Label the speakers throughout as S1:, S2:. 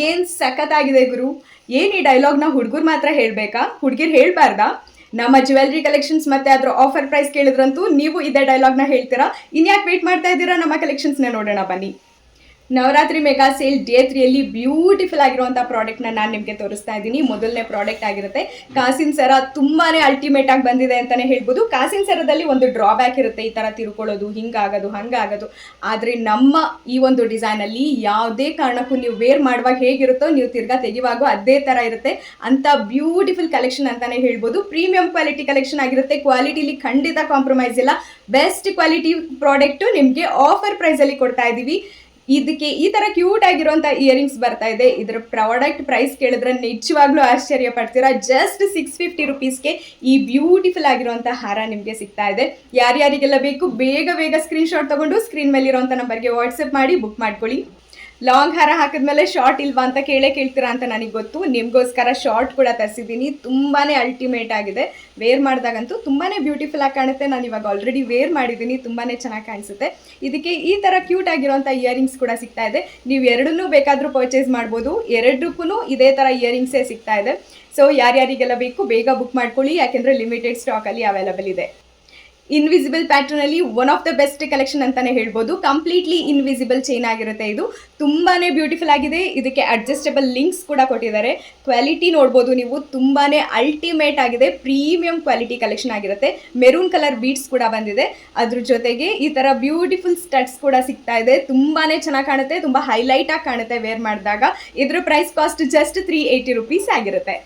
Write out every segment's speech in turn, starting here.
S1: ಏನ್ ಸಖತ್ತಾಗಿದೆ ಗುರು. ಏನ್ ಈ ಡೈಲಾಗ್ನ ಹುಡುಗರು ಮಾತ್ರ ಹೇಳ್ಬೇಕಾ, ಹುಡುಗಿರು ಹೇಳ್ಬಾರ್ದಾ? ನಮ್ಮ ಜ್ಯುವೆಲ್ರಿ ಕಲೆಕ್ಷನ್ಸ್ ಮತ್ತೆ ಅದ್ರ ಆಫರ್ ಪ್ರೈಸ್ ಕೇಳಿದ್ರಂತೂ ನೀವು ಇದೇ ಡೈಲಾಗ್ನ ಹೇಳ್ತೀರಾ. ಇನ್ಯಾಕೆ ವೇಟ್ ಮಾಡ್ತಾ ಇದ್ದೀರಾ, ನಮ್ಮ ಕಲೆಕ್ಷನ್ಸ್ನ ನೋಡೋಣ ಬನ್ನಿ. ನವರಾತ್ರಿ ಮೆಗಾ ಸೇಲ್ ಡೇ 3ಯಲ್ಲಿ ಬ್ಯೂಟಿಫುಲ್ ಆಗಿರುವಂಥ ಪ್ರಾಡಕ್ಟ್ನ ನಾನು ನಿಮಗೆ ತೋರಿಸ್ತಾ ಇದ್ದೀನಿ. ಮೊದಲನೇ ಪ್ರಾಡಕ್ಟ್ ಆಗಿರುತ್ತೆ ಕಾಸಿನ ಸರ. ತುಂಬಾನೇ ಅಲ್ಟಿಮೇಟ್ ಆಗಿ ಬಂದಿದೆ ಅಂತಾನೆ ಹೇಳ್ಬೋದು. ಕಾಸಿನ ಸರದಲ್ಲಿ ಒಂದು ಡ್ರಾಬ್ಯಾಕ್ ಇರುತ್ತೆ, ಈ ಥರ ತಿರ್ಕೊಳ್ಳೋದು, ಹಿಂಗಾಗೋದು ಹಂಗಾಗೋದು. ಆದರೆ ನಮ್ಮ ಈ ಒಂದು ಡಿಸೈನಲ್ಲಿ ಯಾವುದೇ ಕಾರಣಕ್ಕೂ ನೀವು ವೇರ್ ಮಾಡುವಾಗ ಹೇಗಿರುತ್ತೋ ನೀವು ತಿರ್ಗಾ ತೆಗಿವಾಗೂ ಅದೇ ಥರ ಇರುತ್ತೆ. ಅಂತ ಬ್ಯೂಟಿಫುಲ್ ಕಲೆಕ್ಷನ್ ಅಂತಾನೆ ಹೇಳ್ಬೋದು. ಪ್ರೀಮಿಯಂ ಕ್ವಾಲಿಟಿ ಕಲೆಕ್ಷನ್ ಆಗಿರುತ್ತೆ. ಕ್ವಾಲಿಟಿಲಿ ಖಂಡಿತ ಕಾಂಪ್ರಮೈಸ್ ಇಲ್ಲ. ಬೆಸ್ಟ್ ಕ್ವಾಲಿಟಿ ಪ್ರಾಡಕ್ಟು ನಿಮಗೆ ಆಫರ್ ಪ್ರೈಸಲ್ಲಿ ಕೊಡ್ತಾ ಇದ್ದೀವಿ. ಇದಕ್ಕೆ ಈ ಥರ ಕ್ಯೂಟ್ ಆಗಿರುವಂಥ ಇಯರಿಂಗ್ಸ್ ಬರ್ತಾ ಇದೆ. ಇದರ ಪ್ರಾಡಕ್ಟ್ ಪ್ರೈಸ್ ಕೇಳಿದ್ರೆ ನಿಜವಾಗ್ಲೂ ಆಶ್ಚರ್ಯ ಪಡ್ತೀರಾ. ಜಸ್ಟ್ 650 ರುಪೀಸ್ಗೆ ಈ ಬ್ಯೂಟಿಫುಲ್ ಆಗಿರುವಂಥ ಹಾರ ನಿಮಗೆ ಸಿಗ್ತಾ ಇದೆ. ಯಾರ್ಯಾರಿಗೆಲ್ಲ ಬೇಕು ಬೇಗ ಸ್ಕ್ರೀನ್ಶಾಟ್ ತಗೊಂಡು ಸ್ಕ್ರೀನ್ ಮೇಲಿರುವಂಥ ನಂಬರ್ಗೆ ವಾಟ್ಸಪ್ ಮಾಡಿ ಬುಕ್ ಮಾಡ್ಕೊಳ್ಳಿ. ಲಾಂಗ್ ಹಾರ ಹಾಕಿದ್ಮೇಲೆ ಶಾರ್ಟ್ ಇಲ್ವಾ ಅಂತ ಕೇಳ್ತೀರಾ ಅಂತ ನನಗೆ ಗೊತ್ತು. ನಿಮಗೋಸ್ಕರ ಶಾರ್ಟ್ ಕೂಡ ತರಿಸಿದ್ದೀನಿ. ತುಂಬಾ ಅಲ್ಟಿಮೇಟ್ ಆಗಿದೆ. ವೇರ್ ಮಾಡಿದಾಗಂತೂ ತುಂಬಾ ಬ್ಯೂಟಿಫುಲ್ ಆಗಿ ಕಾಣುತ್ತೆ. ನಾನು ಇವಾಗ ಆಲ್ರೆಡಿ ವೇರ್ ಮಾಡಿದ್ದೀನಿ, ತುಂಬಾ ಚೆನ್ನಾಗಿ ಕಾಣಿಸುತ್ತೆ. ಇದಕ್ಕೆ ಈ ಥರ ಕ್ಯೂಟ್ ಆಗಿರುವಂಥ ಇಯರಿಂಗ್ಸ್ ಕೂಡ ಸಿಗ್ತಾ ಇದೆ. ನೀವು ಎರಡನ್ನೂ ಬೇಕಾದರೂ ಪರ್ಚೇಸ್ ಮಾಡ್ಬೋದು. ಎರಡಕ್ಕೂ ಇದೇ ಥರ ಇಯರಿಂಗ್ಸೇ ಸಿಗ್ತಾ ಇದೆ. ಸೊ ಯಾರ್ಯಾರಿಗೆಲ್ಲ ಬೇಕು ಬೇಗ ಬುಕ್ ಮಾಡ್ಕೊಳ್ಳಿ, ಯಾಕೆಂದರೆ ಲಿಮಿಟೆಡ್ ಸ್ಟಾಕಲ್ಲಿ ಅವೈಲಬಲ್ ಇದೆ. ಇನ್ವಿಸಿಬಲ್ ಪ್ಯಾಟರ್ನ್ ಅಲ್ಲಿ one of the best collection ಅಂತಾನೆ ಹೇಳ್ಬೋದು. ಕಂಪ್ಲೀಟ್ಲಿ ಇನ್ವಿಸಿಬಲ್ ಚೈನ್ ಆಗಿರುತ್ತೆ. ಇದು ತುಂಬಾನೇ ಬ್ಯೂಟಿಫುಲ್ ಆಗಿದೆ. ಇದಕ್ಕೆ ಅಡ್ಜಸ್ಟಬಲ್ ಲಿಂಕ್ಸ್ ಕೂಡ ಕೊಟ್ಟಿದ್ದಾರೆ. ಕ್ವಾಲಿಟಿ ನೋಡ್ಬೋದು ನೀವು, ತುಂಬಾನೇ ಅಲ್ಟಿಮೇಟ್ ಆಗಿದೆ. ಪ್ರೀಮಿಯಂ ಕ್ವಾಲಿಟಿ ಕಲೆಕ್ಷನ್ ಆಗಿರುತ್ತೆ. ಮೆರೂನ್ ಕಲರ್ ಬೀಡ್ಸ್ ಕೂಡ ಬಂದಿದೆ. ಅದ್ರ ಜೊತೆಗೆ ಈ ತರ ಬ್ಯೂಟಿಫುಲ್ ಸ್ಟಡ್ಸ್ ಕೂಡ ಸಿಗ್ತಾ ಇದೆ. ತುಂಬಾನೇ ಚೆನ್ನಾಗಿ ಕಾಣುತ್ತೆ, ತುಂಬಾ ಹೈಲೈಟ್ ಆಗಿ ಕಾಣುತ್ತೆ ವೇರ್ ಮಾಡಿದಾಗ. ಇದ್ರ ಪ್ರೈಸ್ ಕಾಸ್ಟ್ ಜಸ್ಟ್ 380 ರುಪೀಸ್ ಆಗಿರುತ್ತೆ.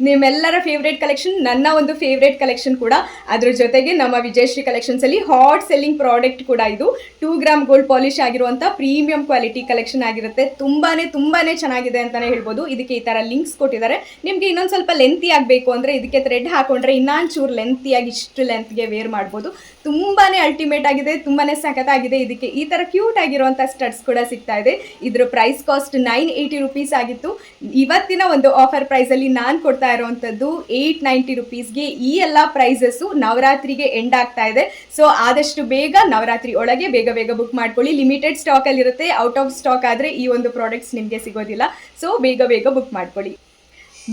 S1: ನಿಮ್ಮೆಲ್ಲರ ಫೇವ್ರೇಟ್ ಕಲೆಕ್ಷನ್, ನನ್ನ ಒಂದು ಫೇವ್ರೇಟ್ ಕಲೆಕ್ಷನ್ ಕೂಡ. ಅದ್ರ ಜೊತೆಗೆ ನಮ್ಮ ವಿಜಯಶ್ರೀ ಕಲೆಕ್ಷನ್ಸಲ್ಲಿ ಹಾಟ್ ಸೆಲ್ಲಿಂಗ್ ಪ್ರಾಡಕ್ಟ್ ಕೂಡ ಇದು. 2 ಗ್ರಾಮ್ ಗೋಲ್ಡ್ ಪಾಲಿಶ್ ಆಗಿರುವಂಥ ಪ್ರೀಮಿಯಂ ಕ್ವಾಲಿಟಿ ಕಲೆಕ್ಷನ್ ಆಗಿರುತ್ತೆ. ತುಂಬಾನೇ ಚೆನ್ನಾಗಿದೆ ಅಂತಲೇ ಹೇಳ್ಬೋದು. ಇದಕ್ಕೆ ಈ ಥರ ಲಿಂಕ್ಸ್ ಕೊಟ್ಟಿದ್ದಾರೆ. ನಿಮಗೆ ಇನ್ನೊಂದು ಸ್ವಲ್ಪ ಲೆಂತಿ ಆಗಬೇಕು ಅಂದರೆ ಇದಕ್ಕೆ ಥ್ರೆಡ್ ಹಾಕೊಂಡ್ರೆ ಇನ್ನೊಂಚೂರು ಲೆಂತಿಯಾಗಿ ಇಷ್ಟು ಲೆಂತ್ಗೆ ವೇರ್ ಮಾಡ್ಬೋದು. ತುಂಬಾನೇ ಅಲ್ಟಿಮೇಟ್ ಆಗಿದೆ, ತುಂಬಾನೇ ಸಖತ್ತಾಗಿದೆ. ಇದಕ್ಕೆ ಈ ಥರ ಕ್ಯೂಟ್ ಆಗಿರುವಂಥ ಸ್ಟಡ್ಸ್ ಕೂಡ ಸಿಗ್ತಾ ಇದೆ. ಇದ್ರ ಪ್ರೈಸ್ ಕಾಸ್ಟ್ 980 ರುಪೀಸ್ ಆಗಿತ್ತು. ಇವತ್ತಿನ ಒಂದು ಆಫರ್ ಪ್ರೈಸಲ್ಲಿ ನಾನು ಕೊಡ್ತಾ ಇರುವಂಥದ್ದು 890 ರುಪೀಸ್ಗೆ. ಈ ಎಲ್ಲ ಪ್ರೈಸಸ್ಸು ನವರಾತ್ರಿಗೆ ಎಂಡ್ ಆಗ್ತಾ ಇದೆ. ಸೊ ಆದಷ್ಟು ಬೇಗ ನವರಾತ್ರಿ ಒಳಗೆ ಬೇಗ ಬುಕ್ ಮಾಡ್ಕೊಳ್ಳಿ. ಲಿಮಿಟೆಡ್ ಸ್ಟಾಕಲ್ಲಿ ಇರುತ್ತೆ. ಔಟ್ ಆಫ್ ಸ್ಟಾಕ್ ಆದರೆ ಈ ಒಂದು ಪ್ರಾಡಕ್ಟ್ಸ್ ನಿಮಗೆ ಸಿಗೋದಿಲ್ಲ. ಸೊ ಬೇಗ ಬುಕ್ ಮಾಡ್ಕೊಳ್ಳಿ.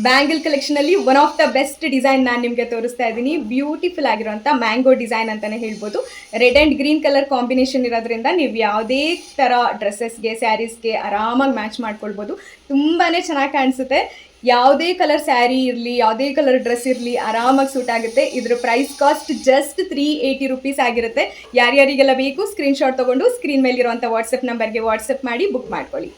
S1: ಬ್ಯಾಂಗಲ್ ಕಲೆಕ್ಷನ್ ಅಲ್ಲಿ one of the best design ನಾನು ನಿಮಗೆ ತೋರಿಸ್ತಾ ಇದ್ದೀನಿ. ಬ್ಯೂಟಿಫುಲ್ ಆಗಿರುವಂಥ ಮ್ಯಾಂಗೋ ಡಿಸೈನ್ ಅಂತಾನೆ ಹೇಳ್ಬೋದು. Red and green colour combination ಇರೋದ್ರಿಂದ ನೀವು ಯಾವುದೇ ಥರ ಡ್ರೆಸ್ಸಸ್ಗೆ ಸ್ಯಾರೀಸ್ಗೆ ಆರಾಮಾಗಿ ಮ್ಯಾಚ್ ಮಾಡ್ಕೊಳ್ಬೋದು. ತುಂಬಾ ಚೆನ್ನಾಗಿ ಕಾಣಿಸುತ್ತೆ. ಯಾವುದೇ ಕಲರ್ ಸ್ಯಾರಿ ಇರಲಿ, ಯಾವುದೇ ಕಲರ್ ಡ್ರೆಸ್ ಇರಲಿ, ಆರಾಮಾಗಿ ಸೂಟ್ ಆಗುತ್ತೆ. ಇದ್ರ ಪ್ರೈಸ್ ಕಾಸ್ಟ್ ಜಸ್ಟ್ 380 ರುಪೀಸ್ ಆಗಿರುತ್ತೆ. ಯಾರ್ಯಾರಿಗೆಲ್ಲ ಬೇಕು ಸ್ಕ್ರೀನ್ಶಾಟ್ ತೊಗೊಂಡು ಸ್ಕ್ರೀನ್ ಮೇಲಿರುವಂಥ ವಾಟ್ಸಪ್ ನಂಬರ್ಗೆ ವಾಟ್ಸಪ್ ಮಾಡಿ ಬುಕ್ ಮಾಡ್ಕೊಳ್ಳಿ.